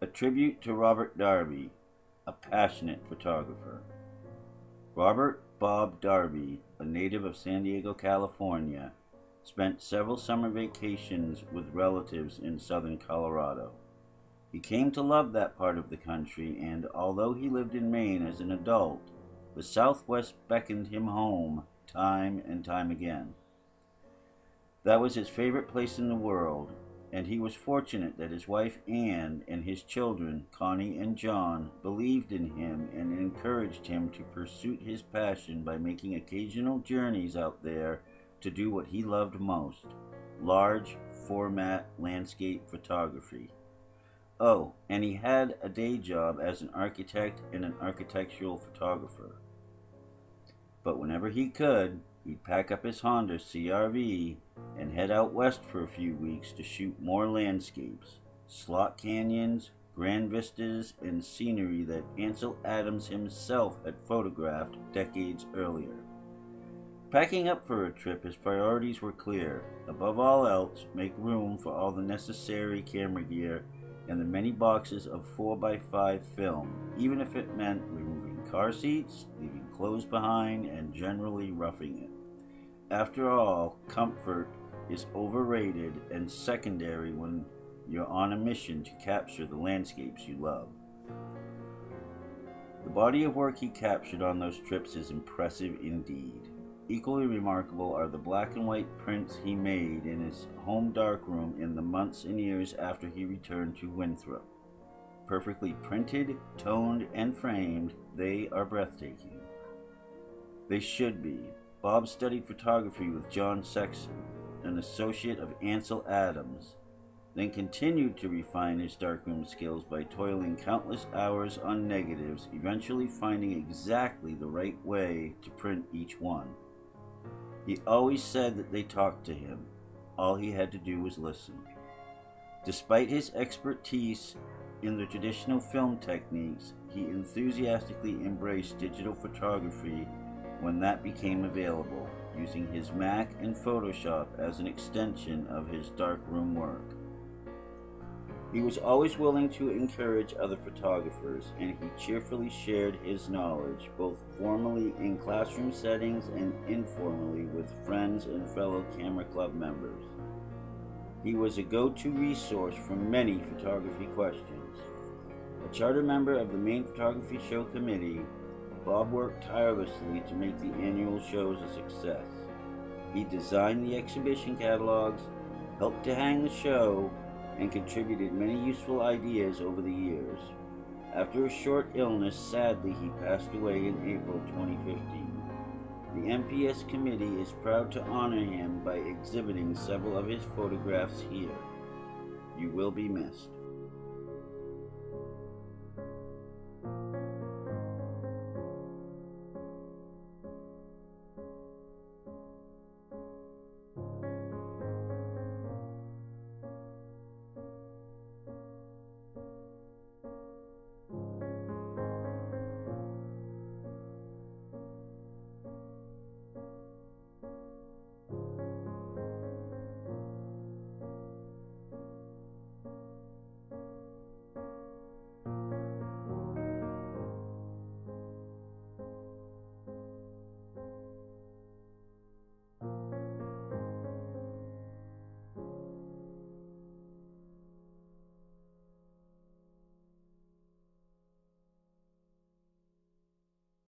A tribute to Robert Darby, a passionate photographer. Robert Bob Darby, a native of San Diego, California, spent several summer vacations with relatives in southern Colorado. He came to love that part of the country, and although he lived in Maine as an adult, the Southwest beckoned him home time and time again. That was his favorite place in the world, and he was fortunate that his wife Anne and his children, Connie and John, believed in him and encouraged him to pursue his passion by making occasional journeys out there to do what he loved most: large format landscape photography. Oh, and he had a day job as an architect and an architectural photographer. But whenever he could, he'd pack up his Honda CR-V and head out west for a few weeks to shoot more landscapes, slot canyons, grand vistas, and scenery that Ansel Adams himself had photographed decades earlier. Packing up for a trip, his priorities were clear. Above all else, make room for all the necessary camera gear and the many boxes of 4x5 film, even if it meant removing car seats, leaving clothes behind, and generally roughing it. After all, comfort is overrated and secondary when you're on a mission to capture the landscapes you love. The body of work he captured on those trips is impressive indeed. Equally remarkable are the black and white prints he made in his home darkroom in the months and years after he returned to Winthrop. Perfectly printed, toned, and framed, they are breathtaking. They should be. Bob studied photography with John Sexton, an associate of Ansel Adams, then continued to refine his darkroom skills by toiling countless hours on negatives, eventually finding exactly the right way to print each one. He always said that they talked to him. All he had to do was listen. Despite his expertise in the traditional film techniques, he enthusiastically embraced digital photography when that became available, using his Mac and Photoshop as an extension of his darkroom work. He was always willing to encourage other photographers, and he cheerfully shared his knowledge, both formally in classroom settings and informally with friends and fellow Camera Club members. He was a go-to resource for many photography questions. A charter member of the Maine Photography Show Committee, Bob worked tirelessly to make the annual shows a success. He designed the exhibition catalogs, helped to hang the show, and contributed many useful ideas over the years. After a short illness, sadly, he passed away in April 2015. The MPS committee is proud to honor him by exhibiting several of his photographs here. You will be missed.